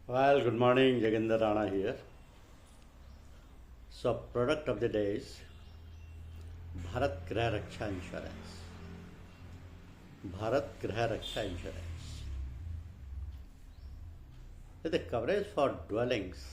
Well, good morning, Jaginder Rana here. So, product of the day is Bharat Grah Raksha Insurance. Bharat Grah Raksha Insurance. With the coverage for dwellings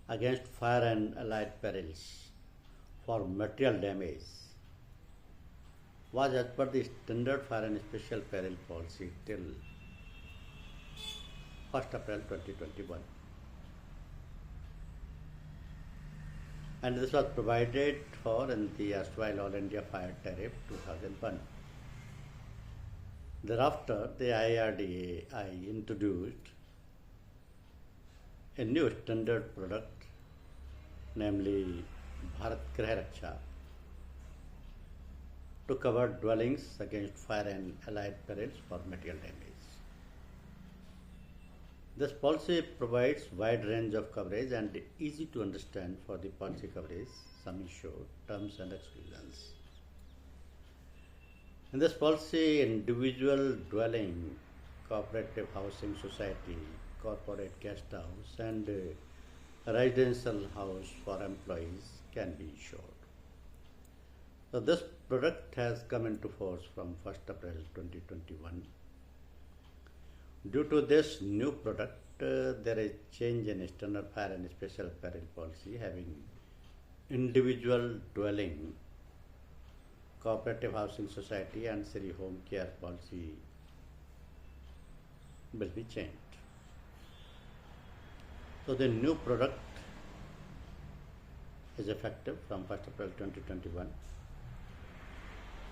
against fire and allied perils for material damage was as per the standard fire and special peril policy till 1st April 2021. And this was provided for in the erstwhile All India Fire Tariff 2001. Thereafter, the IRDAI introduced a new standard product, namely Bharat Grah Raksha, to cover dwellings against fire and allied perils for material damage. This policy provides wide range of coverage and easy to understand for the policy coverage, sum insured, terms and exclusions. In this policy, individual dwelling, cooperative housing society, corporate guest house and residential house for employees can be insured. So this product has come into force from 1st April 2021. Due to this new product, there is change in standard fire and special peril policy having individual dwelling, cooperative housing society and Sri home care policy will be changed. So the new product is effective from 1st April 2021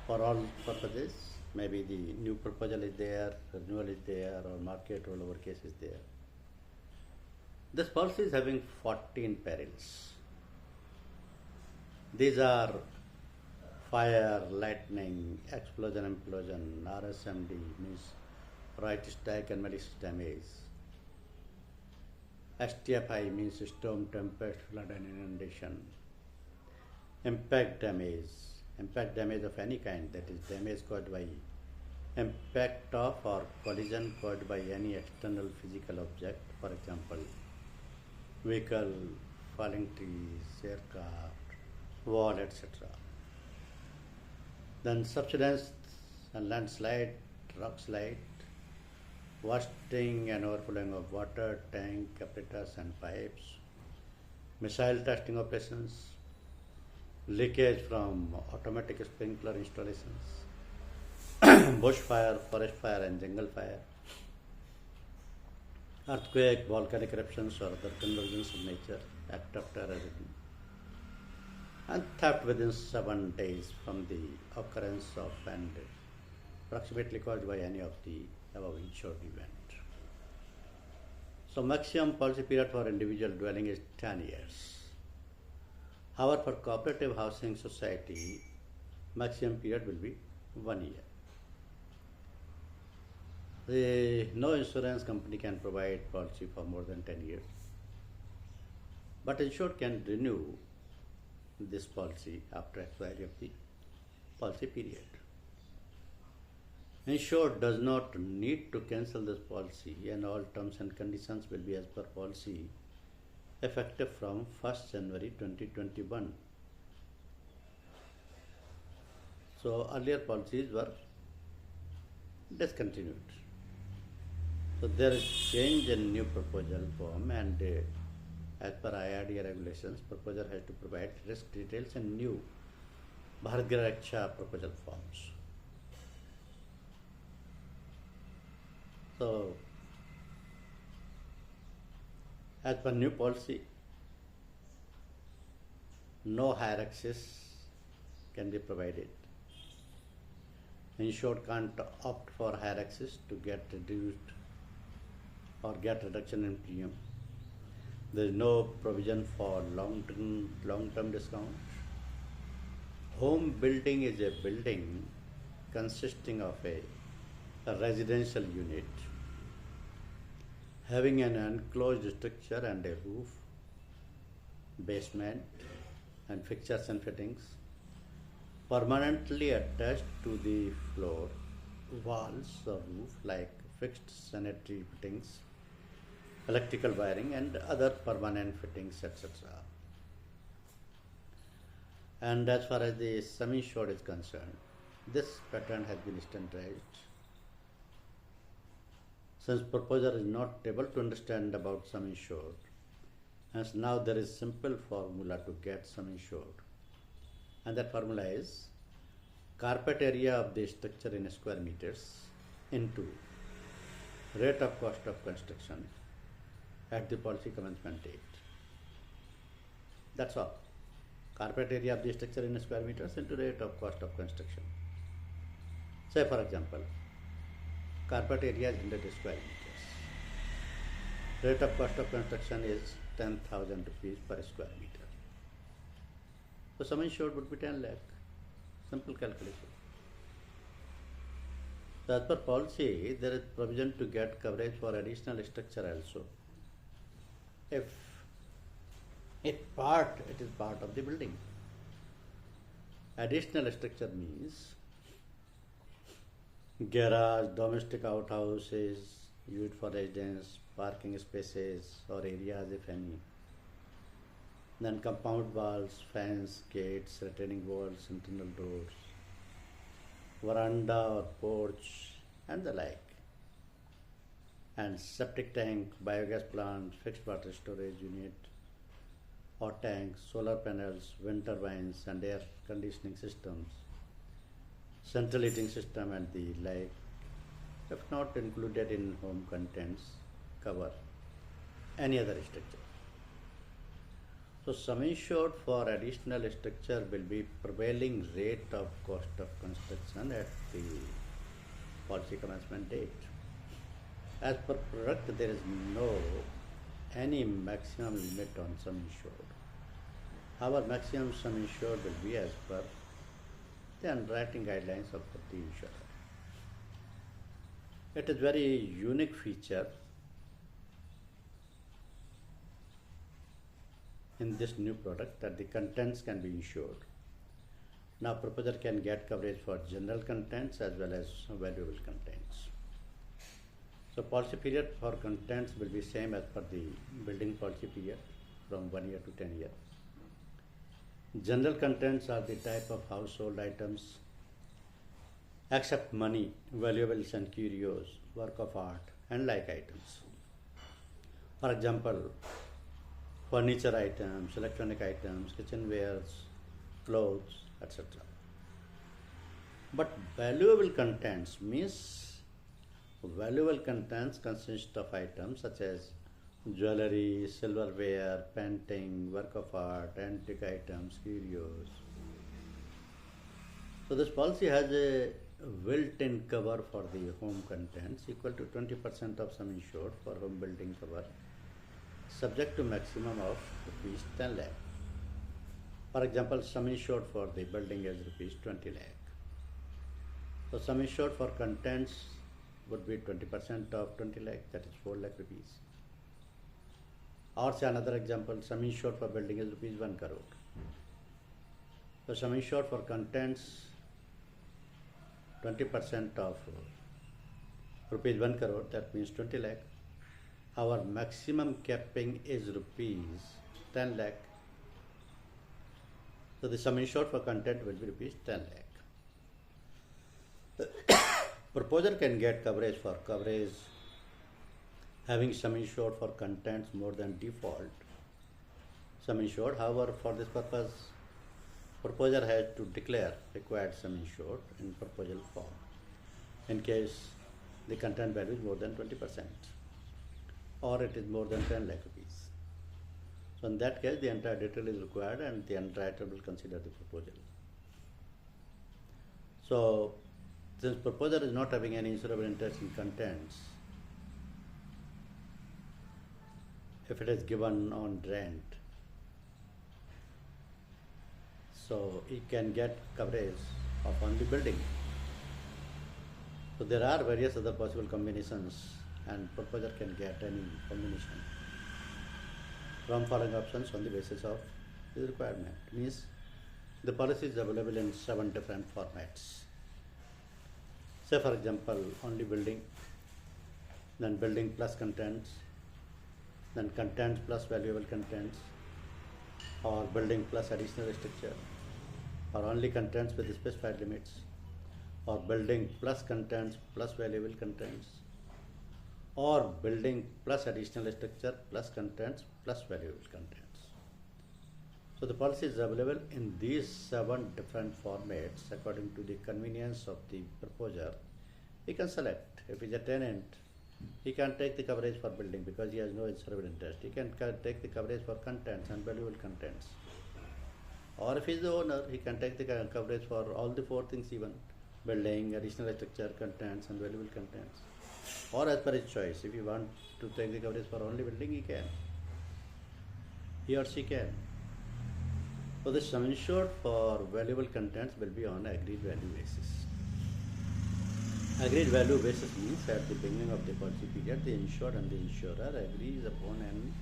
for all purposes. Maybe the new proposal is there, renewal is there, or market rollover case is there. This policy is having 14 perils. These are fire, lightning, explosion, implosion, RSMD means right strike and malicious damage. STFI means storm, tempest, flood and inundation. Impact damage of any kind, that is damage caused by impact of or collision caused by any external physical object, for example, vehicle, falling trees, aircraft, wall, etc. Then subsidence and landslide, rock slide, wasting and overflowing of water, tank, apparatus and pipes, missile testing operations, leakage from automatic sprinkler installations, bush fire, forest fire and jungle fire, earthquake, volcanic eruptions or other convulsions of nature, act of terrorism, and theft within 7 days from the occurrence of and approximately caused by any of the above insured event. So maximum policy period for individual dwelling is 10 years. However, for cooperative housing society, maximum period will be 1 year. No insurance company can provide policy for more than 10 years. But insured can renew this policy after expiry of the policy period. Insured does not need to cancel this policy and all terms and conditions will be as per policy effective from 1st January 2021. So earlier policies were discontinued. So there is change in new proposal form and as per IRDA regulations, proposer has to provide risk details in new Bharat Grah Raksha proposal forms. So as per new policy, no higher access can be provided. Insured can't opt for higher access to get reduced or get reduction in premium. There is no provision for long-term discount. Home building is a building consisting of a residential unit having an enclosed structure and a roof, basement and fixtures and fittings permanently attached to the floor, walls or roof like fixed sanitary fittings, electrical wiring and other permanent fittings, etc. And as far as the semi-short is concerned, this pattern has been standardized. Since proposer is not able to understand about semi-short, and now there is simple formula to get semi-short, and that formula is carpet area of the structure in square meters into rate of cost of construction at the policy commencement date. That's all. Carpet area of the structure in square meters into rate of cost of construction. Say for example, carpet area is 100 square meters. Rate of cost of construction is 10,000 rupees per square meter. So sum insured would be 10 lakh. Simple calculation. So as per policy, there is provision to get coverage for additional structure also. If it is part of the building. Additional structure means garage, domestic outhouses used for residence, parking spaces or areas if any. Then compound walls, fence, gates, retaining walls, internal doors, veranda or porch and the like. And septic tank, biogas plant, fixed water storage unit, hot tanks, solar panels, wind turbines and air conditioning systems, central heating system and the like, if not included in home contents, cover any other structure. So sum insured for additional structure will be prevailing rate of cost of construction at the policy commencement date. As per product, there is no any maximum limit on sum insured. Our maximum sum insured will be as per the underwriting guidelines of the insurer. It is very unique feature in this new product that the contents can be insured. Now proposer can get coverage for general contents as well as valuable contents. So policy period for contents will be same as per the building policy period from 1 year to 10 years. General contents are the type of household items except money, valuables and curios, work of art and like items. For example, furniture items, electronic items, kitchenwares, clothes, etc. But valuable contents means valuable contents consist of items such as jewelry, silverware, painting, work of art, antique items, curios. So this policy has a built-in cover for the home contents equal to 20% of sum insured for home building cover, subject to maximum of rupees 10 lakh. For example, sum insured for the building is rupees 20 lakh. So sum insured for contents would be 20% of 20 lakh, that is 4 lakh rupees. Or say another example, sum insured for building is rupees 1 crore. So sum insured for contents 20% of rupees 1 crore, that means 20 lakh. Our maximum capping is rupees 10 lakh. So the sum insured for content will be rupees 10 lakh. Proposer can get coverage for coverage having sum insured for contents more than default sum insured. However, for this purpose, proposer has to declare required sum insured in proposal form in case the content value is more than 20% or it is more than 10 lakh rupees. So in that case, the entire detail is required and the underwriter will consider the proposal. So since proposer is not having any insurable interest in contents, if it is given on rent, so he can get coverage of only building. So there are various other possible combinations and proposer can get any combination from following options on the basis of the requirement. Means the policy is available in 7 different formats. Say for example, only building, then building plus contents, then contents plus valuable contents, or building plus additional structure, or only contents with specified limits, or building plus contents plus valuable contents, or building plus additional structure plus contents plus valuable contents. So the policy is available in these 7 different formats according to the convenience of the proposer. He can select. If he is a tenant, he can take the coverage for building because he has no insurable interest. He can take the coverage for contents and valuable contents. Or if he is the owner, he can take the coverage for all the 4 things even: building, additional structure, contents and valuable contents. Or as per his choice, if you want to take the coverage for only building, he can. He or she can. So the sum insured for valuable contents will be on agreed value basis. Agreed value basis means at the beginning of the policy period, the insured and the insurer agrees upon an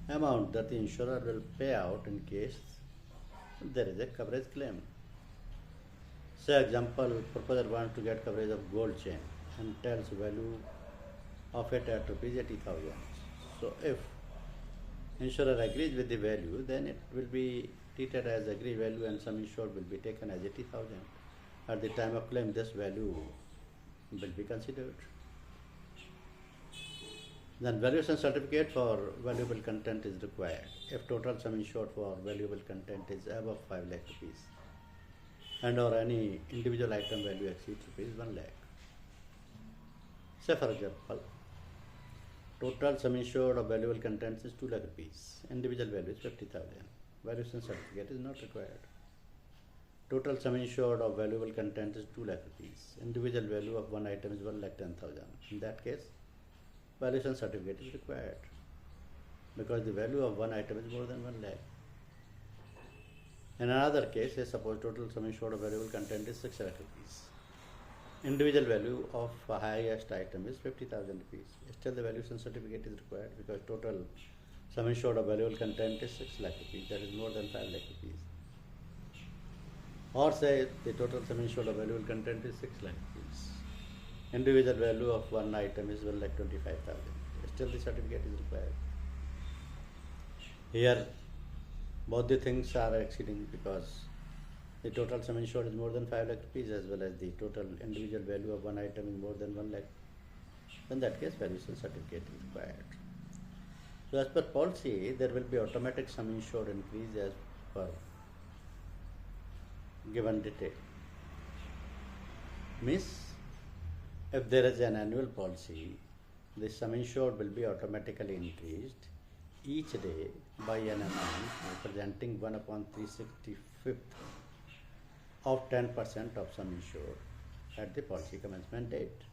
amount that the insurer will pay out in case there is a coverage claim. Say example, proposer wants to get coverage of gold chain and tells value of it at rupees 80,000. So if insurer agrees with the value, then it will be treated as agreed value and sum insured will be taken as 80,000. At the time of claim, this value will be considered. Then valuation certificate for valuable content is required if total sum insured for valuable content is above 5 lakh rupees and or any individual item value exceeds rupees 1 lakh. Say for example, total sum insured of valuable contents is 2 lakh rupees, individual value is 50,000. Valuation certificate is not required. Total sum insured of valuable content is 2 lakh rupees. Individual value of one item is 1,10,000. In that case, valuation certificate is required because the value of one item is more than 1 lakh. In another case, say suppose total sum insured of valuable content is 6 lakh rupees. Individual value of a highest item is 50,000 rupees. Still the valuation certificate is required because total sum insured of valuable content is 6 lakh rupees, that is more than 5 lakh rupees. Or say the total sum insured of valuable content is 6 lakh rupees. Individual value of one item is 1,25,000. Still the certificate is required. Here both the things are exceeding because the total sum insured is more than 5 lakh rupees as well as the total individual value of one item is more than 1 lakh. In that case, valuation certificate is required. So as per policy, there will be automatic sum insured increase as per given detail. Means if there is an annual policy, the sum insured will be automatically increased each day by an amount representing 1/365th of 10% of sum insured at the policy commencement date.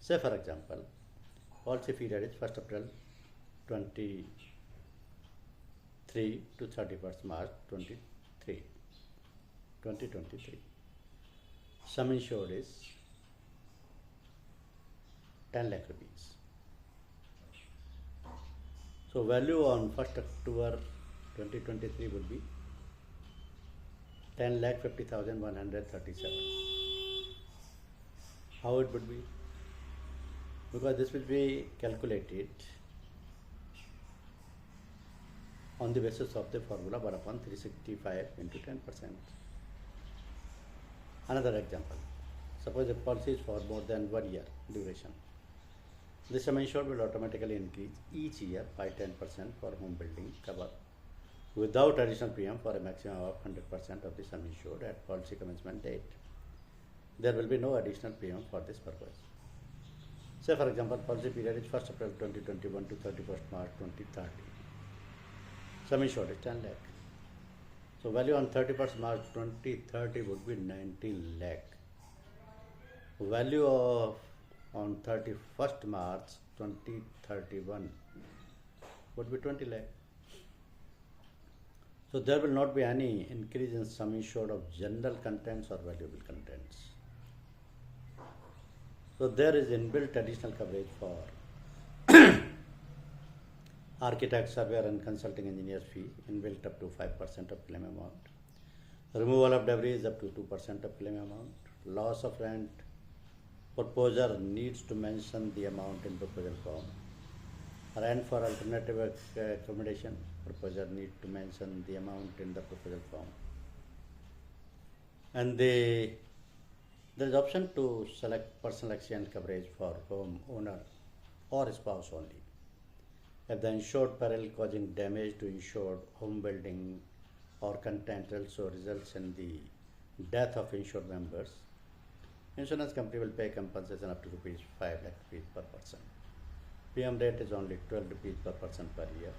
Say for example, policy period is 1st April 2023 to 31st March 2023. Sum insured is 10 lakh rupees. So value on 1st October 2023 would be 10,50,137. How it would be? Because this will be calculated on the basis of the formula 1/365 into 10%. Another example, suppose the policy is for more than 1 year duration. The sum insured will automatically increase each year by 10% for home building cover without additional premium for a maximum of 100% of the sum insured at policy commencement date. There will be no additional premium for this purpose. Say for example, policy period is 1st April 2021 to 31st March 2030. Sum insured is 10 lakh. So value on 31st March 2030 would be 19 lakh. Value of on 31st March 2031 would be 20 lakh. So there will not be any increase in sum insured of general contents or valuable contents. So there is inbuilt additional coverage for architect, surveyor and consulting engineer fee inbuilt up to 5% of claim amount. Removal of debris is up to 2% of claim amount. Loss of rent, proposer needs to mention the amount in proposal form. Rent for alternative accommodation, proposer need to mention the amount in the proposal form. And there is option to select personal accident coverage for home owner or spouse only. If the insured peril causing damage to insured home building or content also results in the death of insured members, insurance company will pay compensation up to rupees 5 lakh rupees per person. PM rate is only 12 rupees per person per year.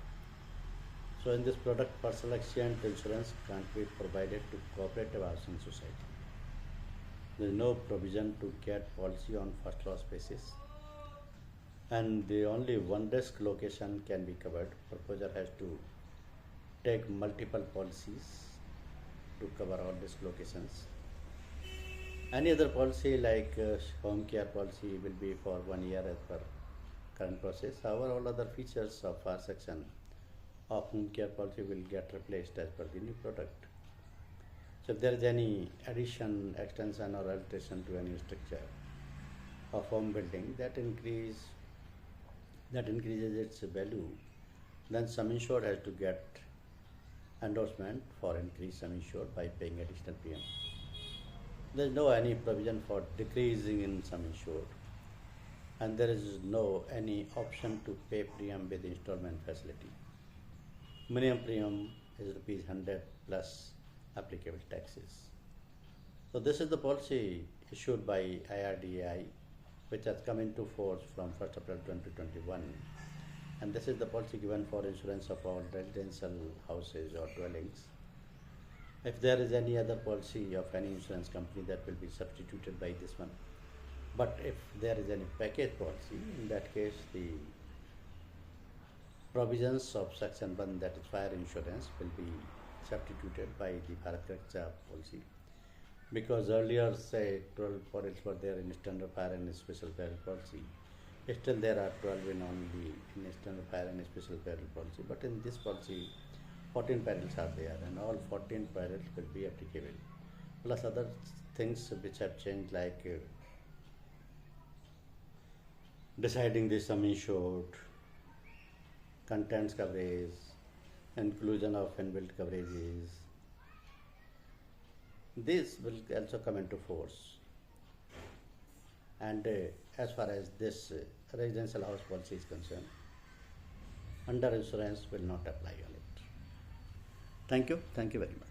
So in this product, personal accident insurance can't be provided to cooperative housing society. There is no provision to get policy on first loss basis, and the only one risk location can be covered. Proposer has to take multiple policies to cover all risk locations. Any other policy like home care policy will be for 1 year as per current process. However, all other features of our section of home care policy will get replaced as per the new product. So if there is any addition, extension or alteration to any structure of home building that increases its value, then sum insured has to get endorsement for increased sum insured by paying additional premium. There is no any provision for decreasing in sum insured, and there is no any option to pay premium with installment facility. Minimum premium is rupees 100 plus applicable taxes. So this is the policy issued by IRDAI, which has come into force from 1st April 2021, and this is the policy given for insurance of all residential houses or dwellings. If there is any other policy of any insurance company, that will be substituted by this one. But if there is any package policy, in that case the provisions of section 1, that is fire insurance, will be substituted by the Bharat Raksha policy, because earlier say 12 perils were there in standard fire and special peril policy. Still there are 12 in only in standard fire and special peril policy, but in this policy 14 perils are there, and all 14 perils will be applicable, plus other things which have changed, like deciding the sum insured, contents coverage, inclusion of inbuilt coverages. This will also come into force, and as far as this residential house policy is concerned, under insurance will not apply on it. Thank you very much.